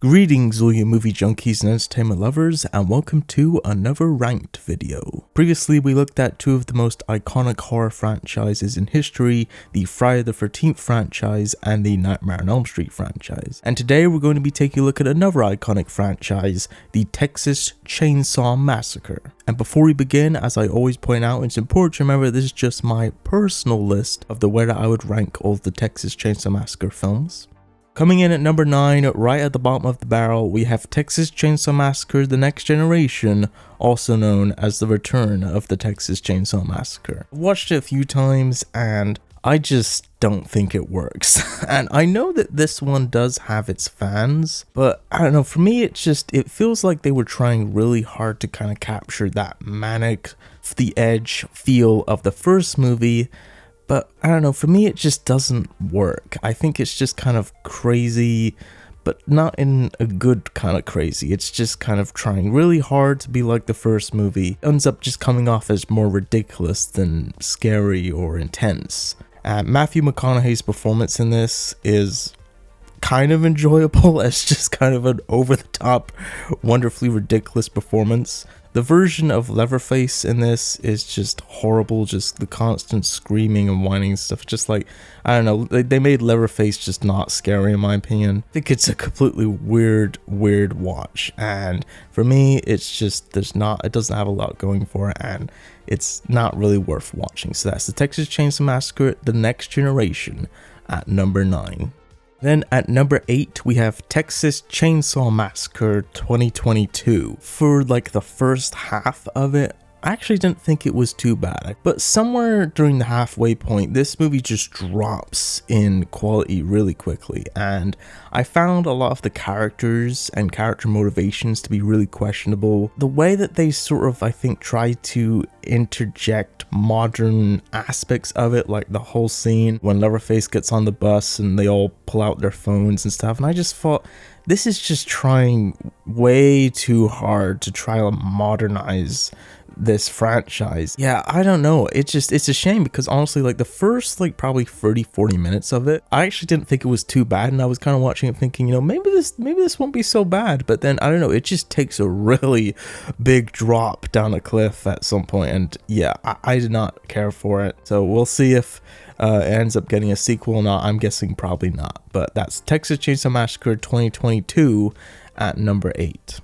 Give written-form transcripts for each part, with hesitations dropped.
Greetings all you movie junkies and entertainment lovers, and welcome to another ranked video. Previously we looked at two of the most iconic horror franchises in history, the Friday the 13th franchise and the Nightmare on Elm Street franchise. And today we're going to be taking a look at another iconic franchise, the Texas Chainsaw Massacre. And before we begin, as I always point out, it's important to remember this is just my personal list of the way that I would rank all of the Texas Chainsaw Massacre films. Coming in at number 9, right at the bottom of the barrel, we have Texas Chainsaw Massacre: The Next Generation, also known as The Return of the Texas Chainsaw Massacre. I've watched it a few times and I just don't think it works. And I know that this one does have its fans, but I don't know, for me it feels like they were trying really hard to kind of capture that manic, the edge feel of the first movie. But I don't know, for me it just doesn't work. I think it's just kind of crazy, but not in a good kind of crazy. It's just kind of trying really hard to be like the first movie. It ends up just coming off as more ridiculous than scary or intense. Matthew McConaughey's performance in this is kind of enjoyable as just kind of an over-the-top, wonderfully ridiculous performance. The version of Leatherface in this is just horrible, just the constant screaming and whining and stuff. Just like, I don't know, they made Leatherface just not scary in my opinion. I think it's a completely weird watch, and for me it's just, it doesn't have a lot going for it, and it's not really worth watching. So that's the Texas Chainsaw Massacre: The Next Generation at number 9. Then at number 8, we have Texas Chainsaw Massacre 2022. For like the first half of it, I actually didn't think it was too bad, but somewhere during the halfway point, this movie just drops in quality really quickly, and I found a lot of the characters and character motivations to be really questionable. The way that they sort of, I think, try to interject modern aspects of it, like the whole scene when Leatherface gets on the bus and they all pull out their phones and stuff, and I just thought, this is just trying way too hard to try to modernize this franchise. Yeah, I don't know, it's a shame, because honestly, like the first like probably 30-40 minutes of it, I actually didn't think it was too bad, and I was kind of watching it thinking, you know, maybe this won't be so bad, but then I don't know, it just takes a really big drop down a cliff at some point, and yeah, I did not care for it. So we'll see if it ends up getting a sequel or not. I'm guessing probably not, but that's Texas Chainsaw Massacre 2022 at number 8.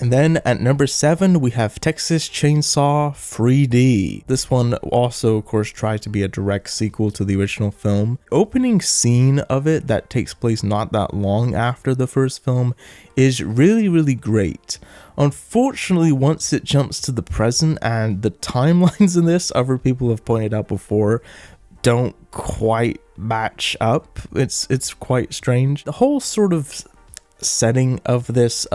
And then at number 7, we have Texas Chainsaw 3D. This one also, of course, tries to be a direct sequel to the original film. The opening scene of it that takes place not that long after the first film is really great. Unfortunately, once it jumps to the present, and the timelines in this, other people have pointed out before, don't quite match up. It's quite strange. The whole sort of setting of this,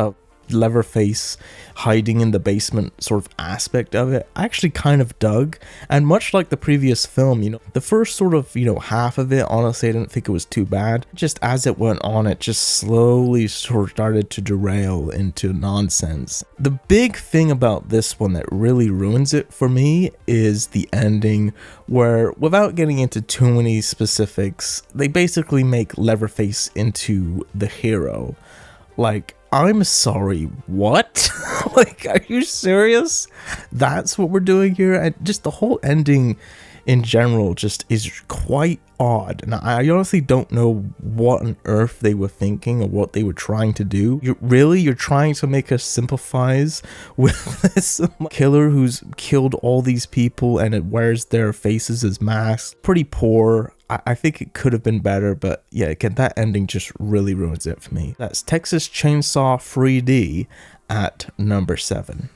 Leatherface hiding in the basement sort of aspect of it, I actually kind of dug, and much like the previous film, you know, the first sort of, you know, half of it, honestly I didn't think it was too bad. Just as it went on, it just slowly sort of started to derail into nonsense. The big thing about this one that really ruins it for me is the ending, where, without getting into too many specifics, they basically make Leatherface into the hero. Like, I'm sorry, what? Like, are you serious? That's what we're doing here? And just the whole ending in general just is quite odd, and I honestly don't know what on earth they were thinking or what they were trying to do. You're trying to make us sympathize with this killer who's killed all these people and it wears their faces as masks. Pretty poor. I think it could have been better, but yeah, again, that ending just really ruins it for me. That's Texas Chainsaw 3D at number 7.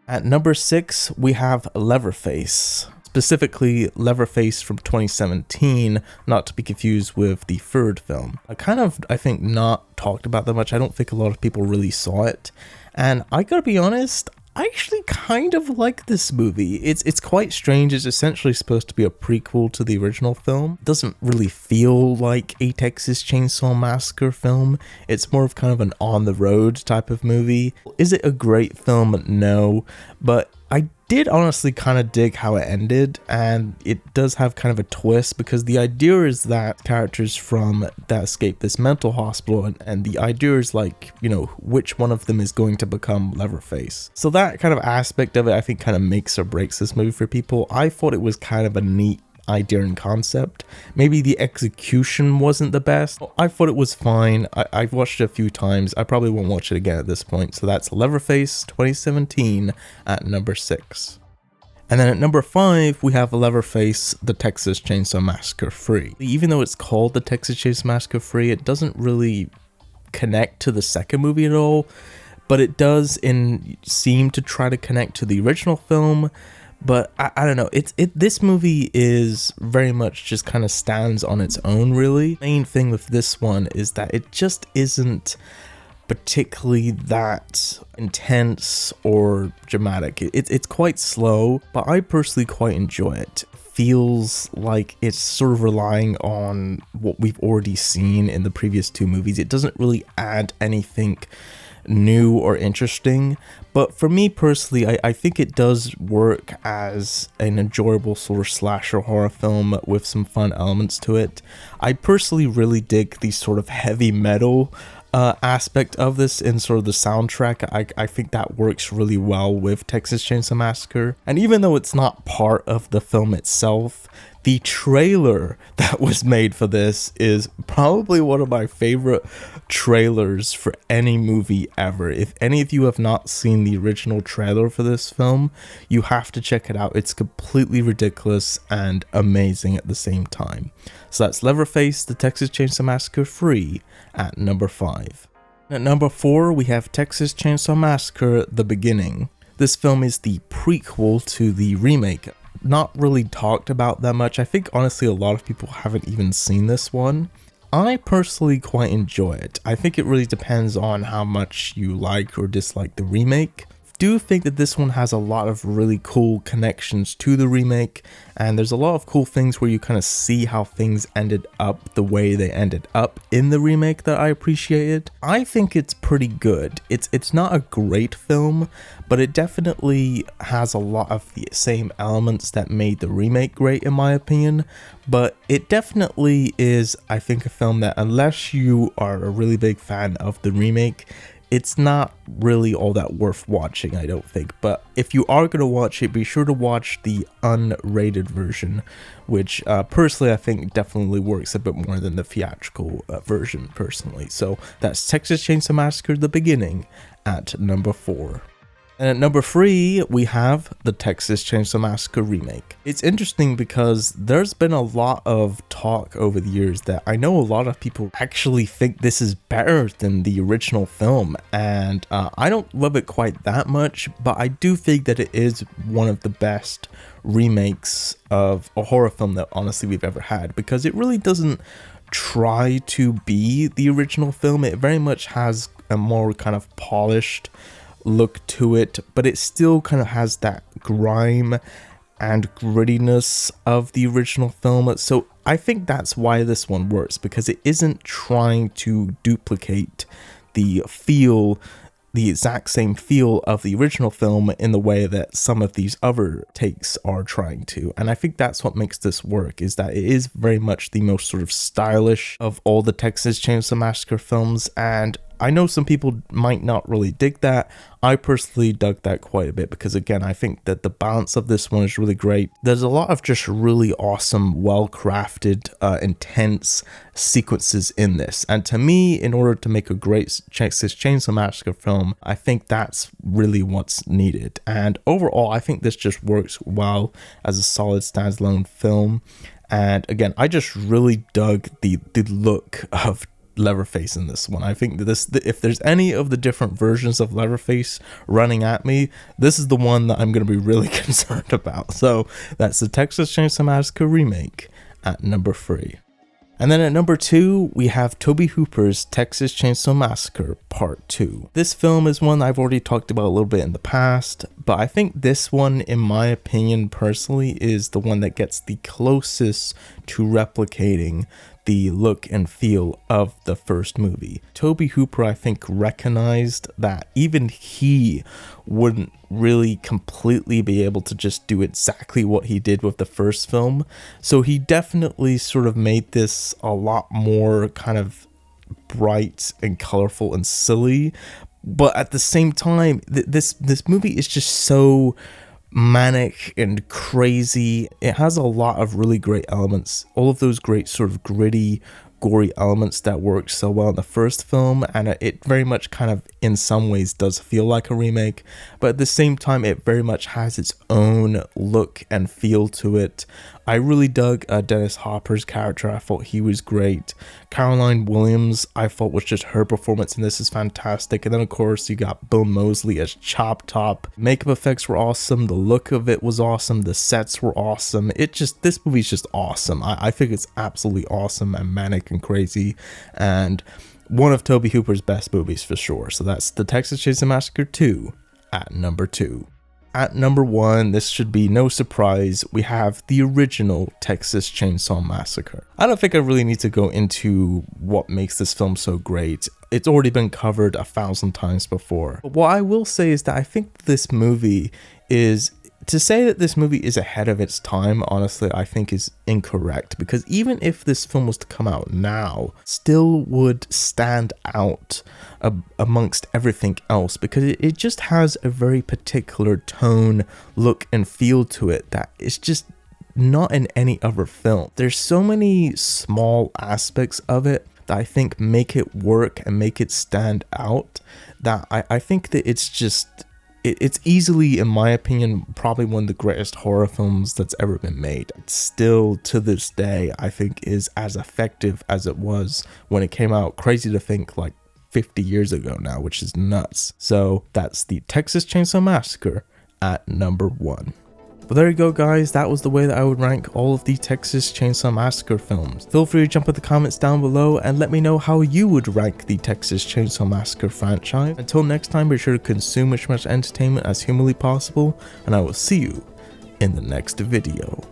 At number 6, we have Leatherface. Specifically, Leatherface from 2017, not to be confused with the third film. I think not talked about that much. I don't think a lot of people really saw it, and I gotta be honest, I actually kind of like this movie. It's quite strange. It's essentially supposed to be a prequel to the original film. It doesn't really feel like a Texas Chainsaw Massacre film. It's more of kind of an on the road type of movie. Is it a great film? No, but I did honestly kind of dig how it ended, and it does have kind of a twist, because the idea is that characters from that escape this mental hospital, and the idea is like, you know, which one of them is going to become Leatherface. So that kind of aspect of it, I think, kind of makes or breaks this movie for people. I thought it was kind of a neat idea and concept. Maybe the execution wasn't the best. I thought it was fine. I've watched it a few times. I probably won't watch it again at this point. So that's Leatherface 2017 at number 6. And then at number 5, we have Leatherface, The Texas Chainsaw Massacre 3. Even though it's called The Texas Chainsaw Massacre 3, it doesn't really connect to the second movie at all, but it does seem to try to connect to the original film. But I don't know, this movie is very much just kind of stands on its own, really. The main thing with this one is that it just isn't particularly that intense or dramatic. It's quite slow, but I personally quite enjoy it. Feels like it's sort of relying on what we've already seen in the previous 2 movies. It doesn't really add anything new or interesting, but for me personally, I think it does work as an enjoyable sort of slasher horror film with some fun elements to it. I personally really dig the sort of heavy metal aspect of this in sort of the soundtrack. I think that works really well with Texas Chainsaw Massacre, and even though it's not part of the film itself, the trailer that was made for this is probably one of my favorite trailers for any movie ever. If any of you have not seen the original trailer for this film, you have to check it out. It's completely ridiculous and amazing at the same time. So that's Leatherface, The Texas Chainsaw Massacre 3 at number 5. At number 4, we have Texas Chainsaw Massacre, The Beginning. This film is the prequel to the remake. Not really talked about that much. I think honestly a lot of people haven't even seen this one. I personally quite enjoy it. I think it really depends on how much you like or dislike the remake. Do think that this one has a lot of really cool connections to the remake, and there's a lot of cool things where you kind of see how things ended up the way they ended up in the remake that I appreciated. I think it's pretty good. It's not a great film, but it definitely has a lot of the same elements that made the remake great in my opinion. But it definitely is, I think, a film that unless you are a really big fan of the remake, it's not really all that worth watching, I don't think. But if you are going to watch it, be sure to watch the unrated version, which personally I think definitely works a bit more than the theatrical version personally. So that's Texas Chainsaw Massacre, The Beginning at number 4. And at number 3, we have the Texas Chainsaw Massacre remake. It's interesting because there's been a lot of talk over the years that I know a lot of people actually think this is better than the original film, and I don't love it quite that much, but I do think that it is one of the best remakes of a horror film that honestly we've ever had, because it really doesn't try to be the original film. It very much has a more kind of polished look to it, but it still kind of has that grime and grittiness of the original film. So I think that's why this one works, because it isn't trying to duplicate the exact same feel of the original film in the way that some of these other takes are trying to. And I think that's what makes this work, is that it is very much the most sort of stylish of all the Texas Chainsaw Massacre films, and I know some people might not really dig that. I personally dug that quite a bit because, again, I think that the balance of this one is really great. There's a lot of just really awesome, well-crafted, intense sequences in this. And to me, in order to make a great Texas Chainsaw Massacre film, I think that's really what's needed. And overall, I think this just works well as a solid standalone film. And again, I just really dug the look of Leatherface in this one. I think that if there's any of the different versions of Leatherface running at me, this is the one that I'm going to be really concerned about. So that's the Texas Chainsaw Massacre remake at number 3. And then at number 2, we have Tobe Hooper's Texas Chainsaw Massacre Part 2. This film is one I've already talked about a little bit in the past, but I think this one, in my opinion personally, is the one that gets the closest to replicating the look and feel of the first movie. Tobe Hooper, I think, recognized that even he wouldn't really completely be able to just do exactly what he did with the first film. So he definitely sort of made this a lot more kind of bright and colorful and silly. But at the same time, this movie is just so manic and crazy. It has a lot of really great elements, all of those great sort of gritty, gory elements that worked so well in the first film, and it very much kind of in some ways does feel like a remake, but at the same time it very much has its own look and feel to it. I really dug Dennis Hopper's character. I thought he was great. Caroline Williams, I thought was just her performance in this is fantastic. And then of course you got Bill Moseley as Chop Top. Makeup effects were awesome. The look of it was awesome. The sets were awesome. This movie's just awesome. I think it's absolutely awesome and manic and crazy, and one of Tobe Hooper's best movies for sure. So that's The Texas Chainsaw Massacre 2 at number 2. At number 1, this should be no surprise, we have the original Texas Chainsaw Massacre. I don't think I really need to go into what makes this film so great. It's already been covered 1,000 times before. But what I will say is that I think this movie is, to say that this movie is ahead of its time, honestly, I think is incorrect, because even if this film was to come out now, still would stand out amongst everything else, because it just has a very particular tone, look, and feel to it that is just not in any other film. There's so many small aspects of it that I think make it work and make it stand out, that I think that it's easily, in my opinion, probably one of the greatest horror films that's ever been made. It's still, to this day, I think is as effective as it was when it came out. Crazy to think, like 50 years ago now, which is nuts. So that's the Texas Chainsaw Massacre at number 1. But there you go, guys, that was the way that I would rank all of the Texas Chainsaw Massacre films. Feel free to jump in the comments down below and let me know how you would rank the Texas Chainsaw Massacre franchise. Until next time, be sure to consume as much entertainment as humanly possible, and I will see you in the next video.